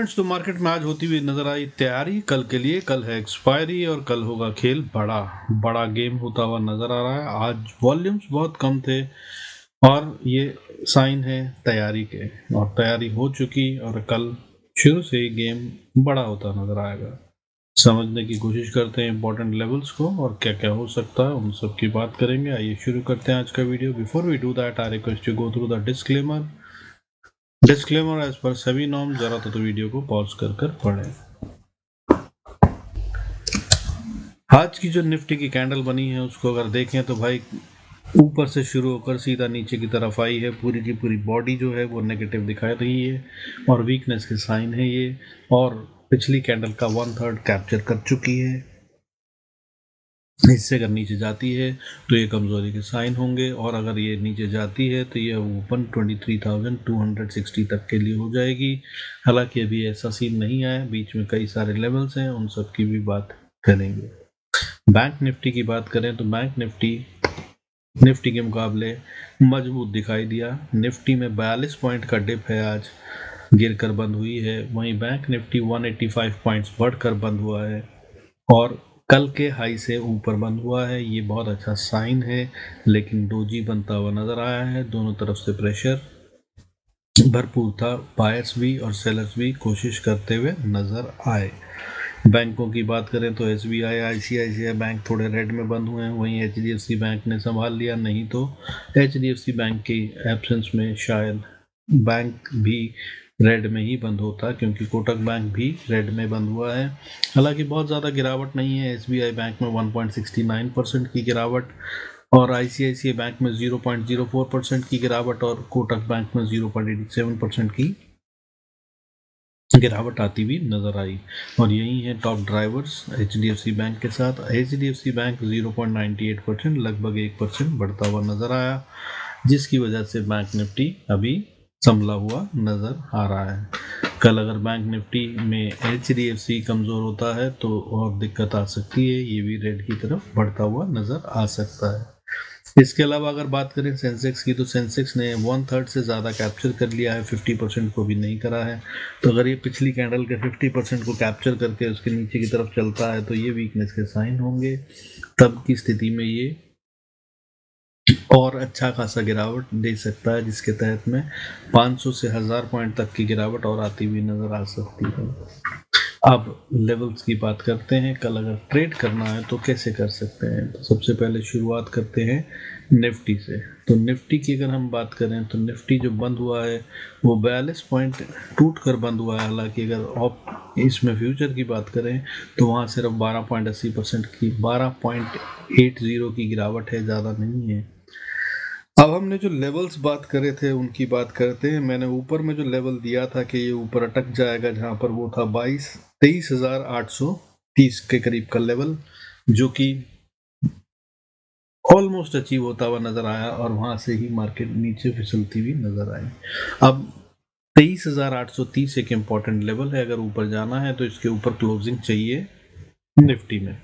Friends, तो market में आज होती हुई नजर आई तैयारी कल के लिए। कल है एक्सपायरी और कल होगा खेल। बड़ा बड़ा गेम होता हुआ नजर आ रहा है। आज वॉल्यूम्स बहुत कम थे और ये साइन है तैयारी के, और तैयारी हो चुकी और कल शुरू से ही गेम बड़ा होता नजर आएगा। समझने की कोशिश करते हैं इंपॉर्टेंट लेवल्स को और क्या क्या हो सकता है, उन सब की बात करेंगे। आइए शुरू करते हैं आज का video. Before we do that, I request to go through the disclaimer as per सभी नॉर्म। जरा तो वीडियो को पॉज कर पढ़ें। आज की जो निफ्टी की कैंडल बनी है उसको अगर देखें तो भाई ऊपर से शुरू होकर सीधा नीचे की तरफ आई है। पूरी की पूरी बॉडी जो है वो नेगेटिव दिखाई रही है और वीकनेस के साइन है ये, और पिछली कैंडल का 1/3 कैप्चर कर चुकी है। इससे अगर नीचे जाती है तो ये कमजोरी के साइन होंगे, और अगर ये नीचे जाती है तो ये ओपन 23,260 तक के लिए हो जाएगी। हालांकि अभी ऐसा सीन नहीं आया, बीच में कई सारे लेवल्स हैं, उन सब की भी बात करेंगे। बैंक निफ्टी की बात करें तो बैंक निफ्टी के मुकाबले मजबूत दिखाई दिया। निफ्टी में 42 पॉइंट का डिप है, आज गिरकर बंद हुई है। वहीं बैंक निफ्टी 185 पॉइंट्स बढ़कर बंद हुआ है और कल के हाई से ऊपर बंद हुआ है। ये बहुत अच्छा साइन है, लेकिन डोजी बनता हुआ नजर आया है। दोनों तरफ से प्रेशर भरपूर था, बायर्स भी और सेलर्स भी कोशिश करते हुए नजर आए। बैंकों की बात करें तो एसबीआई, आईसीआईसीआई बैंक थोड़े रेड में बंद हुए हैं। वहीं एचडीएफसी बैंक ने संभाल लिया, नहीं तो एचडीएफसी बैंक की एब्सेंस में शायद बैंक भी रेड में ही बंद होता, क्योंकि कोटक बैंक भी रेड में बंद हुआ है। हालांकि बहुत ज़्यादा गिरावट नहीं है। एसबीआई बैंक में 1.69% की गिरावट, और आईसीआईसीआई बैंक में 0.04% की गिरावट, और कोटक बैंक में 0.87% की गिरावट आती हुई नजर आई। और यही है टॉप ड्राइवर्स एचडीएफसी बैंक के साथ। एचडीएफसी बैंक 0.98%, लगभग 1% बढ़ता हुआ नजर आया, जिसकी वजह से बैंक निफ्टी अभी संभला हुआ नजर आ रहा है। कल अगर बैंक निफ्टी में एचडीएफसी कमजोर होता है तो और दिक्कत आ सकती है, ये भी रेड की तरफ बढ़ता हुआ नजर आ सकता है। इसके अलावा अगर बात करें सेंसेक्स की, तो सेंसेक्स ने 1/3 से ज़्यादा कैप्चर कर लिया है, 50% को भी नहीं करा है। तो अगर ये पिछली कैंडल के 50% को कैप्चर करके उसके नीचे की तरफ चलता है तो ये वीकनेस के साइन होंगे। तब की स्थिति में ये और अच्छा खासा गिरावट दे सकता है, जिसके तहत में 500 से 1000 पॉइंट तक की गिरावट और आती हुई नजर आ सकती है। अब लेवल्स की बात करते हैं। कल अगर ट्रेड करना है तो कैसे कर सकते हैं, तो सबसे पहले शुरुआत करते हैं निफ्टी से। तो निफ्टी की अगर हम बात करें तो निफ्टी जो बंद हुआ है वो 42 पॉइंट टूट कर बंद हुआ है। हालांकि अगर आप इसमें फ्यूचर की बात करें तो वहाँ सिर्फ 12.80% की 12.80 की गिरावट है, ज़्यादा नहीं है। अब हमने जो लेवल्स बात करे थे उनकी बात करते हैं। मैंने ऊपर में जो लेवल दिया था कि ये ऊपर अटक जाएगा, जहां पर वो था 23,830 के करीब का लेवल, जो कि ऑलमोस्ट अचीव होता हुआ नजर आया, और वहां से ही मार्केट नीचे फिसलती हुई नजर आई। अब 23,830 एक इम्पॉर्टेंट लेवल है। अगर ऊपर जाना है तो इसके ऊपर क्लोजिंग चाहिए निफ्टी में।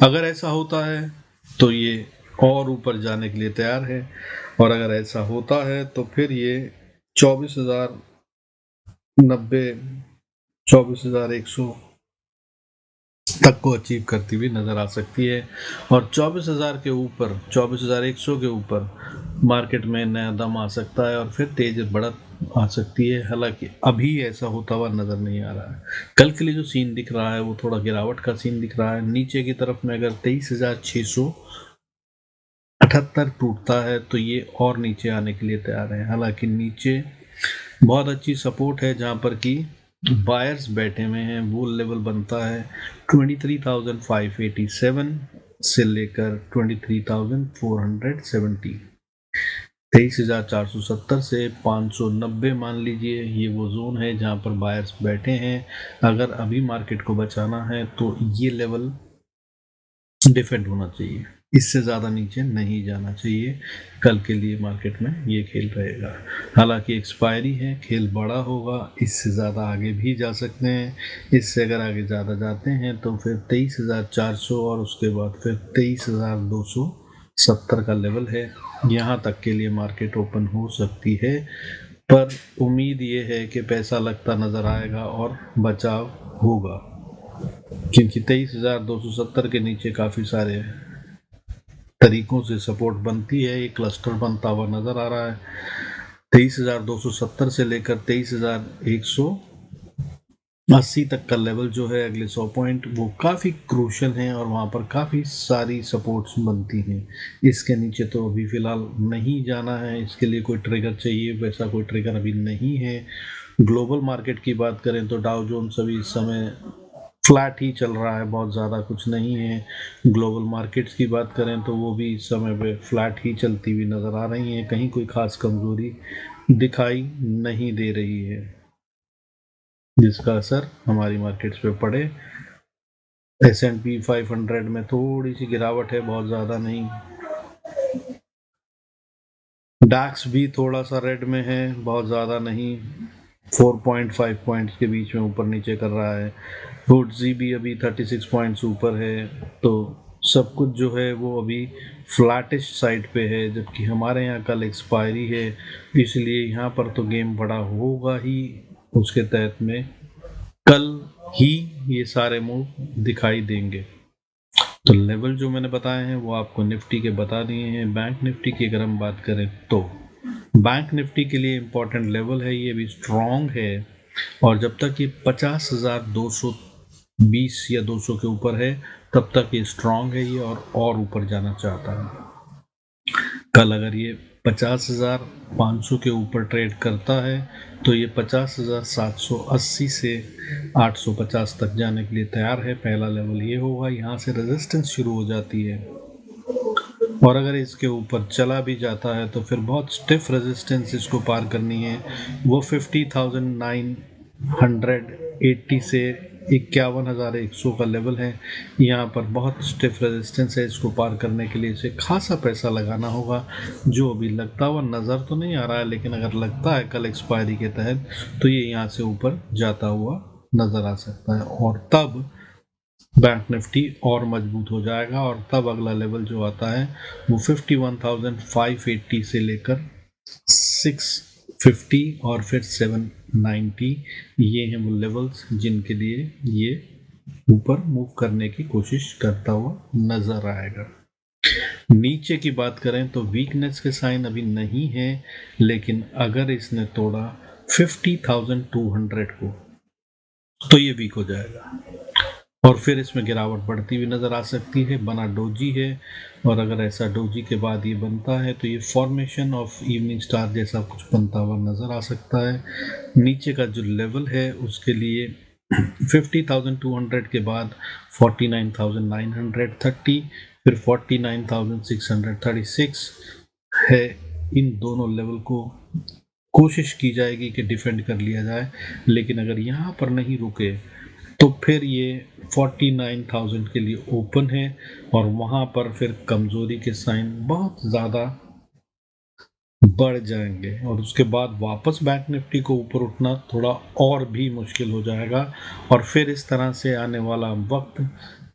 अगर ऐसा होता है तो ये और ऊपर जाने के लिए तैयार है, और अगर ऐसा होता है तो फिर ये 24,090, 24,100 तक को अचीव करती हुई नजर आ सकती है। और 24,000 के ऊपर, 24,100 के ऊपर मार्केट में नया दम आ सकता है और फिर तेज बढ़त आ सकती है। हालांकि अभी ऐसा होता हुआ नजर नहीं आ रहा है। कल के लिए जो सीन दिख रहा है वो थोड़ा गिरावट का सीन दिख रहा है। नीचे की तरफ में अगर 23,678 टूटता है तो ये और नीचे आने के लिए तैयार है। हालांकि नीचे बहुत अच्छी सपोर्ट है जहां पर कि बायर्स बैठे हुए हैं। वो लेवल बनता है 23,587 से लेकर 23,470। 23,470 से 590 मान लीजिए, ये वो जोन है जहां पर बायर्स बैठे हैं। अगर अभी मार्केट को बचाना है तो ये लेवल डिफेंड होना चाहिए, इससे ज़्यादा नीचे नहीं जाना चाहिए। कल के लिए मार्केट में ये खेल रहेगा। हालांकि एक्सपायरी है, खेल बड़ा होगा, इससे ज़्यादा आगे भी जा सकते हैं। इससे अगर आगे ज़्यादा जाते हैं तो फिर 23,400 और उसके बाद फिर 23,270 का लेवल है, यहाँ तक के लिए मार्केट ओपन हो सकती है। पर उम्मीद ये है कि पैसा लगता नज़र आएगा और बचाव होगा, क्योंकि 23,270 के नीचे काफ़ी सारे तरीकों से सपोर्ट बनती है। एक क्लस्टर बनता हुआ नज़र आ रहा है 23,270 से लेकर 23,180 तक का लेवल जो है अगले 100 पॉइंट वो काफ़ी क्रूशल हैं और वहाँ पर काफ़ी सारी सपोर्ट्स बनती हैं। इसके नीचे तो अभी फ़िलहाल नहीं जाना है, इसके लिए कोई ट्रिगर चाहिए, वैसा कोई ट्रिगर अभी नहीं है। ग्लोबल मार्केट की बात करें तो डाउ जोन्स अभी इस समय फ्लैट ही चल रहा है, बहुत ज़्यादा कुछ नहीं है। ग्लोबल मार्केट्स की बात करें तो वो भी इस समय पे फ्लैट ही चलती हुई नज़र आ रही हैं, कहीं कोई ख़ास कमज़ोरी दिखाई नहीं दे रही है जिसका असर हमारी मार्केट्स पे पड़े। S&P 500 में थोड़ी सी गिरावट है, बहुत ज़्यादा नहीं। डैक्स भी थोड़ा सा रेड में है, बहुत ज़्यादा नहीं, 4.5 पॉइंट्स के बीच में ऊपर नीचे कर रहा है। FTSE भी अभी 36 पॉइंट्स ऊपर है, तो सब कुछ जो है वो अभी फ्लैटिश साइड पे है, जबकि हमारे यहाँ कल एक्सपायरी है, इसलिए यहाँ पर तो गेम बड़ा होगा ही। उसके तहत में कल ही ये सारे मूव दिखाई देंगे। तो लेवल जो मैंने बताए हैं वो आपको निफ्टी के बता दिए हैं। बैंक निफ्टी की अगर हम बात करें तो बैंक निफ्टी के लिए इम्पोर्टेंट लेवल है, ये भी स्ट्रॉन्ग है, और जब तक ये 50,220 या 200 के ऊपर है तब तक ये स्ट्रॉन्ग है ये, और ऊपर जाना चाहता है। कल अगर ये 50,500 के ऊपर ट्रेड करता है तो ये 50,780 से 850 तक जाने के लिए तैयार है। पहला लेवल ये होगा, यहाँ से रेजिस्टेंस शुरू हो जाती है, और अगर इसके ऊपर चला भी जाता है तो फिर बहुत स्टिफ रेजिस्टेंस इसको पार करनी है। वो 50,980 से 51,100 का लेवल है, यहाँ पर बहुत स्टिफ रेजिस्टेंस है, इसको पार करने के लिए इसे खासा पैसा लगाना होगा, जो अभी लगता हुआ नज़र तो नहीं आ रहा है, लेकिन अगर लगता है कल एक्सपायरी के तहत तो ये यहाँ से ऊपर जाता हुआ नज़र आ सकता है, और तब बैंक निफ्टी और मजबूत हो जाएगा, और तब अगला लेवल जो आता है वो 51,580 से लेकर 650 और फिर 790, ये हैं वो लेवल्स जिनके लिए ये ऊपर मूव करने की कोशिश करता हुआ नजर आएगा। नीचे की बात करें तो वीकनेस के साइन अभी नहीं है, लेकिन अगर इसने तोड़ा 50,200 को तो ये वीक हो जाएगा, और फिर इसमें गिरावट बढ़ती हुई नज़र आ सकती है। बना डोजी है, और अगर ऐसा डोजी के बाद ये बनता है तो ये फॉर्मेशन ऑफ इवनिंग स्टार जैसा कुछ बनता हुआ नज़र आ सकता है। नीचे का जो लेवल है उसके लिए 50,200 के बाद 49,930, फिर 49,636 है। इन दोनों लेवल को कोशिश की जाएगी कि डिफेंड कर लिया जाए, लेकिन अगर यहाँ पर नहीं रुके तो फिर ये 49,000 के लिए ओपन है, और वहाँ पर फिर कमज़ोरी के साइन बहुत ज़्यादा बढ़ जाएंगे, और उसके बाद वापस बैंक निफ्टी को ऊपर उठना थोड़ा और भी मुश्किल हो जाएगा, और फिर इस तरह से आने वाला वक्त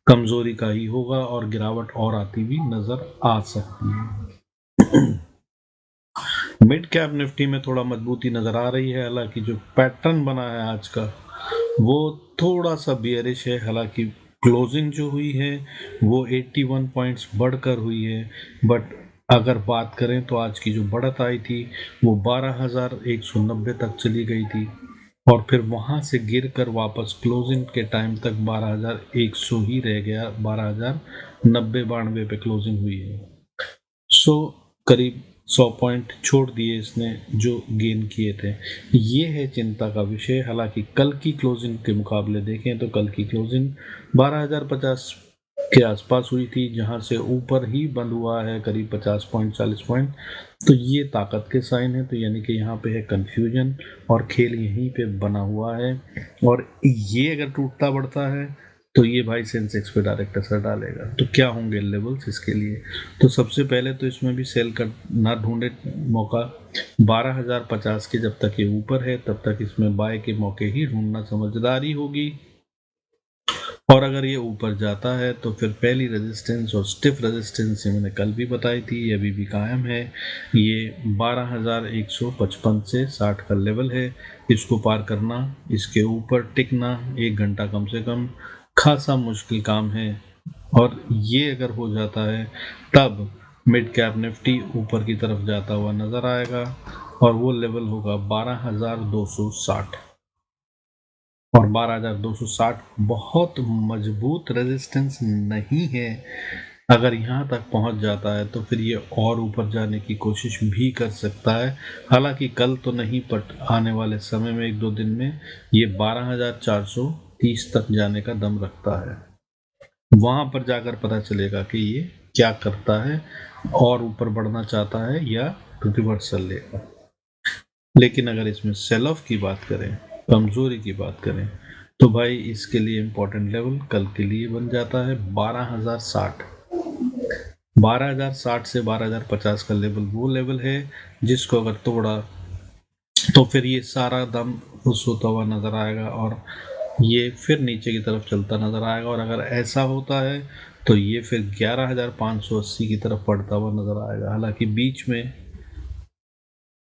कमज़ोरी का ही होगा और गिरावट और आती हुई नज़र आ सकती है। मिड कैप निफ्टी में थोड़ा मजबूती नज़र आ रही है, हालांकि जो पैटर्न बना है आज का वो थोड़ा सा बियरिश है। हालांकि क्लोजिंग जो हुई है वो 81 पॉइंट्स बढ़कर हुई है, बट अगर बात करें तो आज की जो बढ़त आई थी वो 12,190 तक चली गई थी, और फिर वहाँ से गिर कर वापस क्लोजिंग के टाइम तक 12,100 ही रह गया, 12,090-92 पे क्लोजिंग हुई है। सो करीब 100 पॉइंट छोड़ दिए इसने जो गेन किए थे, ये है चिंता का विषय। हालांकि कल की क्लोजिंग के मुकाबले देखें तो कल की क्लोजिंग 12,050 के आसपास हुई थी, जहां से ऊपर ही बंद हुआ है करीब 50 पॉइंट 40 पॉइंट, तो ये ताकत के साइन है। तो यानी कि यहाँ पे है कंफ्यूजन, और खेल यहीं पे बना हुआ है, और ये अगर टूटता बढ़ता है तो ये भाई सेंसेक्स पे डायरेक्ट असर डालेगा। तो क्या होंगे लेवल्स इसके लिए? तो सबसे पहले तो इसमें भी सेल कर ना ढूंढे मौका, 12,050 के जब तक ये ऊपर है तब तक इसमें बाय के मौके ही ढूंढना समझदारी होगी। और अगर ये ऊपर जाता है तो फिर पहली रेजिस्टेंस और स्टिफ रेजिस्टेंस ये मैंने कल भी बताई थी, ये अभी भी कायम है। ये 12,155 से 60 का लेवल है। इसको पार करना, इसके ऊपर टिकना 1 घंटा कम से कम खासा मुश्किल काम है। और ये अगर हो जाता है तब मिड कैप निफ्टी ऊपर की तरफ जाता हुआ नजर आएगा और वो लेवल होगा 12,260। और 12,260 बहुत मजबूत रेजिस्टेंस नहीं है। अगर यहाँ तक पहुँच जाता है तो फिर ये और ऊपर जाने की कोशिश भी कर सकता है। हालांकि कल तो नहीं, बट आने वाले समय में 1-2 दिन में ये 12,430 तक जाने का दम रखता है। वहाँ पर जाकर पता चलेगा कि ये क्या करता है, और ऊपर बढ़ना चाहता है या रिवर्सल लेगा। लेकिन अगर इसमें सेल ऑफ की बात करें, कमजोरी की बात करें, तो भाई इसके लिए इम्पोर्टेंट लेवल कल के लिए बन जाता है 12,060। 12,060 से 12,050 का लेवल वो लेवल है जिसको अगर तोड़ा तो फिर ये सारा दम उस होता हुआ नजर आएगा और ये फिर नीचे की तरफ चलता नजर आएगा। और अगर ऐसा होता है तो ये फिर 11,580 की तरफ बढ़ता हुआ नजर आएगा। हालांकि बीच में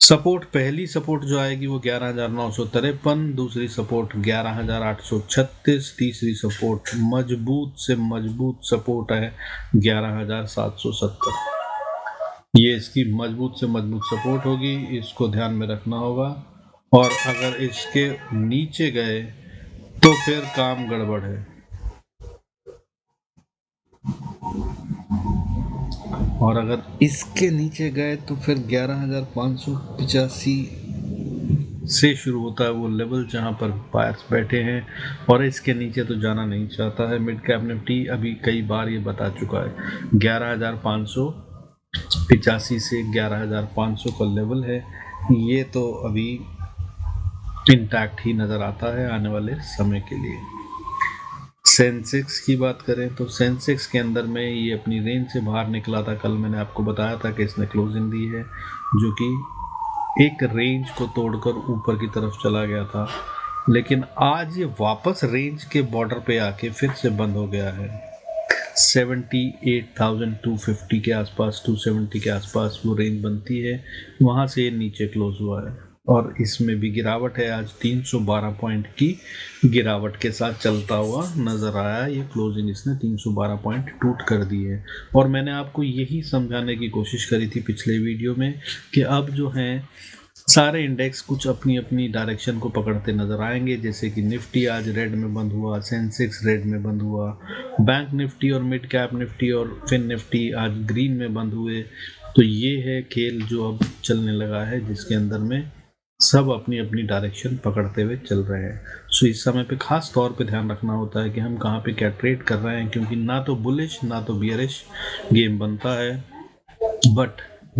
सपोर्ट, पहली सपोर्ट जो आएगी वो 11,953, दूसरी सपोर्ट 11,836, तीसरी सपोर्ट मजबूत से मजबूत सपोर्ट है 11,770। ये इसकी मजबूत से मजबूत सपोर्ट होगी, इसको ध्यान में रखना होगा। और अगर इसके नीचे गए तो फिर काम गड़बड़ है। और अगर इसके नीचे गए तो फिर 11,585 से शुरू होता है वो लेवल जहां पर बायर्स बैठे हैं, और इसके नीचे तो जाना नहीं चाहता है मिड कैप निफ्टी। अभी कई बार ये बता चुका है 11,585 से 11,500 का लेवल है। ये तो अभी इंटैक्ट ही नज़र आता है आने वाले समय के लिए। सेंसेक्स की बात करें तो सेंसेक्स के अंदर में ये अपनी रेंज से बाहर निकला था। कल मैंने आपको बताया था कि इसने क्लोजिंग दी है जो कि एक रेंज को तोड़कर ऊपर की तरफ चला गया था, लेकिन आज ये वापस रेंज के बॉर्डर पे आके फिर से बंद हो गया है। 78,250 के आसपास, 270 के आसपास वो रेंज बनती है, वहाँ से ये नीचे क्लोज हुआ है। और इसमें भी गिरावट है, आज 312 पॉइंट की गिरावट के साथ चलता हुआ नज़र आया। ये क्लोजिंग इसने 312 पॉइंट टूट कर दी है। और मैंने आपको यही समझाने की कोशिश करी थी पिछले वीडियो में कि अब जो है सारे इंडेक्स कुछ अपनी अपनी डायरेक्शन को पकड़ते नजर आएंगे। जैसे कि निफ्टी आज रेड में बंद हुआ, सेंसेक्स रेड में बंद हुआ, बैंक निफ्टी और मिड कैप निफ्टी और फिन निफ्टी आज ग्रीन में बंद हुए। तो ये है खेल जो अब चलने लगा है, जिसके अंदर में सब अपनी अपनी डायरेक्शन पकड़ते हुए चल रहे हैं। सो इस समय पे खास तौर पे ध्यान रखना होता है कि हम कहाँ पे क्या ट्रेड कर रहे हैं, क्योंकि ना तो बुलिश ना तो बियरिश गेम बनता है, बट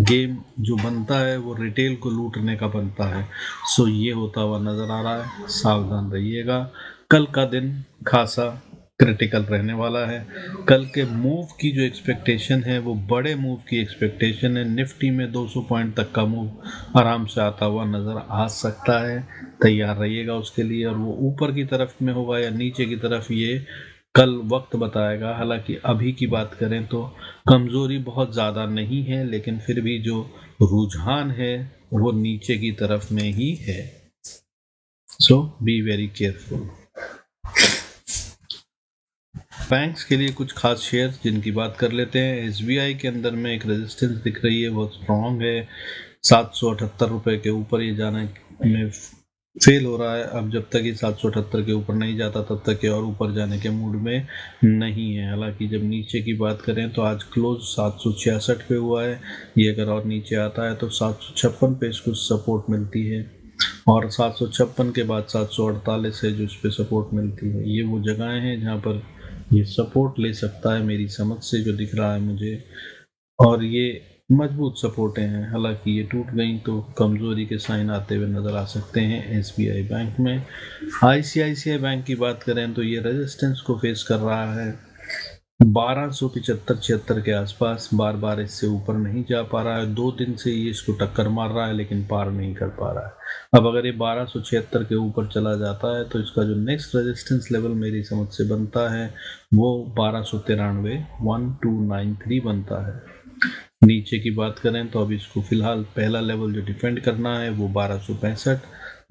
गेम जो बनता है वो रिटेल को लूटने का बनता है। सो ये होता हुआ नज़र आ रहा है, सावधान रहिएगा। कल का दिन खासा क्रिटिकल रहने वाला है। कल के मूव की जो एक्सपेक्टेशन है वो बड़े मूव की एक्सपेक्टेशन है। निफ्टी में 200 पॉइंट तक का मूव आराम से आता हुआ नज़र आ सकता है, तैयार रहिएगा उसके लिए। और वो ऊपर की तरफ में होगा या नीचे की तरफ, ये कल वक्त बताएगा। हालांकि अभी की बात करें तो कमज़ोरी बहुत ज़्यादा नहीं है, लेकिन फिर भी जो रुझान है वो नीचे की तरफ में ही है। सो बी वेरी केयरफुल। बैंक्स के लिए कुछ खास शेयर्स जिनकी बात कर लेते हैं। एसबीआई के अंदर में एक रेजिस्टेंस दिख रही है, बहुत स्ट्रॉन्ग है। 778 रुपये के ऊपर ये जाने में फेल हो रहा है। अब जब तक ये 778 के ऊपर नहीं जाता तब तक ये और ऊपर जाने के मूड में नहीं है। हालांकि जब नीचे की बात करें तो आज क्लोज 766 पे हुआ है। ये अगर और नीचे आता है तो 756 पे इसको सपोर्ट मिलती है, और 756 के बाद 748 है जो इस पे सपोर्ट मिलती है। ये वो जगहें हैं जहाँ पर ये सपोर्ट ले सकता है, मेरी समझ से जो दिख रहा है मुझे। और ये मजबूत सपोर्टें हैं। हालांकि ये टूट गई तो कमज़ोरी के साइन आते हुए नज़र आ सकते हैं एसबीआई बैंक में। आईसीआईसीआई बैंक की बात करें तो ये रेजिस्टेंस को फेस कर रहा है 1275-76 के आसपास, बार बार इससे ऊपर नहीं जा पा रहा है। 2 दिन से ये इसको टक्कर मार रहा है लेकिन पार नहीं कर पा रहा है। अब अगर ये 1276 के ऊपर चला जाता है तो इसका जो नेक्स्ट रेजिस्टेंस लेवल मेरी समझ से बनता है वो 1293 1293 बनता है। नीचे की बात करें तो अब इसको फिलहाल पहला लेवल जो डिफेंड करना है वो 1265,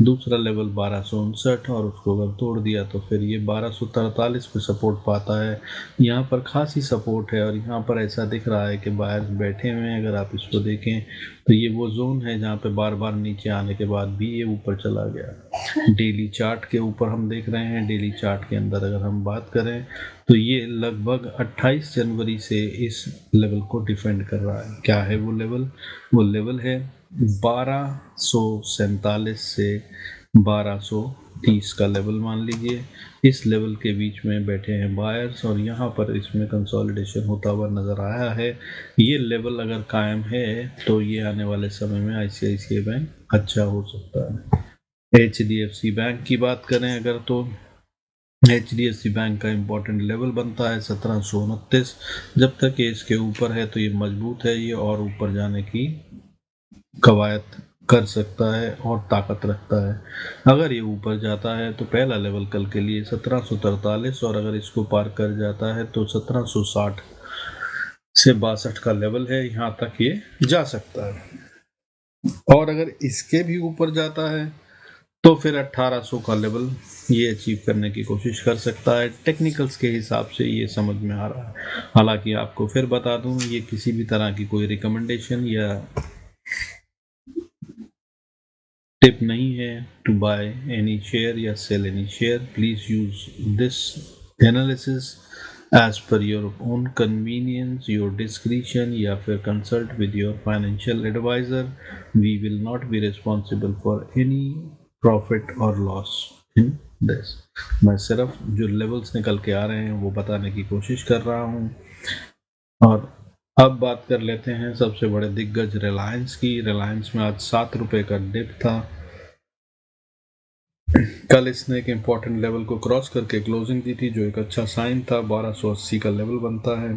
दूसरा लेवल 1259 और उसको अगर तोड़ दिया तो फिर ये 1243 पे सपोर्ट पाता है। यहाँ पर खासी सपोर्ट है और यहाँ पर ऐसा दिख रहा है कि बायर्स बैठे हुए हैं। अगर आप इसको देखें तो ये वो जोन है जहाँ पे बार बार नीचे आने के बाद भी ये ऊपर चला गया। डेली चार्ट के ऊपर हम देख रहे हैं, डेली चार्ट के अंदर अगर हम बात करें तो ये लगभग 28 जनवरी से इस लेवल को डिफेंड कर रहा है। क्या है वो लेवल? वो लेवल है 1247 से 1230 का लेवल मान लीजिए। इस लेवल के बीच में बैठे हैं बायर्स और यहाँ पर इसमें कंसोलिडेशन होता हुआ नज़र आया है। ये लेवल अगर कायम है तो ये आने वाले समय में ICICI बैंक अच्छा हो सकता है। HDFC बैंक की बात करें अगर तो HDFC बैंक का इम्पोर्टेंट लेवल बनता है 1729। जब तक ये इसके ऊपर है तो ये मजबूत है, ये और ऊपर जाने की कवायद कर सकता है और ताकत रखता है। अगर ये ऊपर जाता है तो पहला लेवल कल के लिए 1743 और अगर इसको पार कर जाता है तो 1760 से 62 का लेवल है, यहाँ तक ये जा सकता है। और अगर इसके भी ऊपर जाता है तो फिर 1800 का लेवल ये अचीव करने की कोशिश कर सकता है। टेक्निकल्स के हिसाब से ये समझ में आ रहा है। हालांकि आपको फिर बता दूं, ये किसी भी तरह की कोई रिकमेंडेशन या टिप नहीं है टू बाय एनी शेयर या sell any share. Please use this analysis as per your own convenience, your discretion या फिर consult with your financial advisor. We will not be responsible for any profit और loss in this. मैं सिर्फ जो levels निकल के आ रहे हैं वो बताने की कोशिश कर रहा हूँ। और अब बात कर लेते हैं सबसे बड़े दिग्गज रिलायंस की। रिलायंस में आज 7 रुपए का डिप था। कल इसने एक इम्पॉर्टेंट लेवल को क्रॉस करके क्लोजिंग दी थी जो एक अच्छा साइन था। 1280 का लेवल बनता है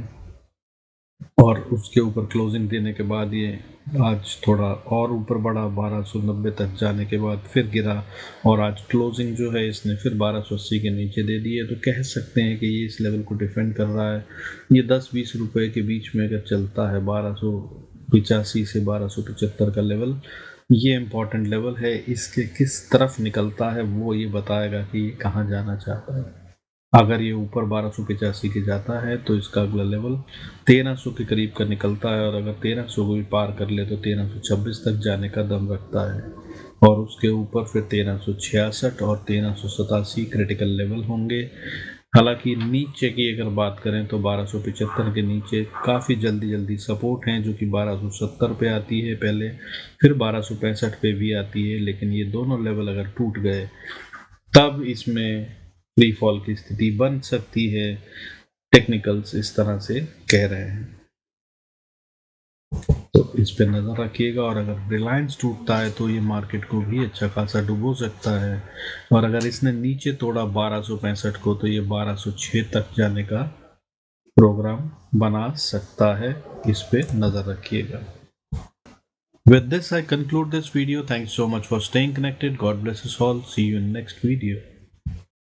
और उसके ऊपर क्लोजिंग देने के बाद ये आज थोड़ा और ऊपर बढ़ा, 1290 तक जाने के बाद फिर गिरा और आज क्लोजिंग जो है इसने फिर 1280 के नीचे दे दी है। तो कह सकते हैं कि ये इस लेवल को डिफेंड कर रहा है। ये 10-20 रुपए के बीच में अगर चलता है 1285 से 1275 का लेवल, ये इम्पोर्टेंट लेवल है। इसके किस तरफ निकलता है वो ये बताएगा कि ये कहाँ जाना चाहता है। अगर ये ऊपर 1285 के जाता है तो इसका अगला लेवल 1300 के करीब का निकलता है और अगर 1300 को भी पार कर ले तो 1326 तक जाने का दम रखता है और उसके ऊपर फिर 1366 और 1387 क्रिटिकल लेवल होंगे। हालांकि नीचे की अगर बात करें तो 1275 के नीचे काफ़ी जल्दी सपोर्ट हैं जो कि 1270 पे आती है पहले, फिर 1265 पे भी आती है। लेकिन ये दोनों लेवल अगर टूट गए तब इसमें फ्री फॉल की स्थिति बन सकती है। टेक्निकल्स इस तरह से कह रहे हैं, तो इस पे नज़र रखिएगा। और अगर रिलायंस टूटता है तो ये मार्केट को भी अच्छा खासा डुबो सकता है और अगर इसने नीचे तोड़ा 1265 को तो ये 1206 तक जाने का प्रोग्राम बना सकता है। इस पे नज़र रखिएगा। With this, I conclude this video. Thanks so much for staying connected. God bless us all. See you in next video.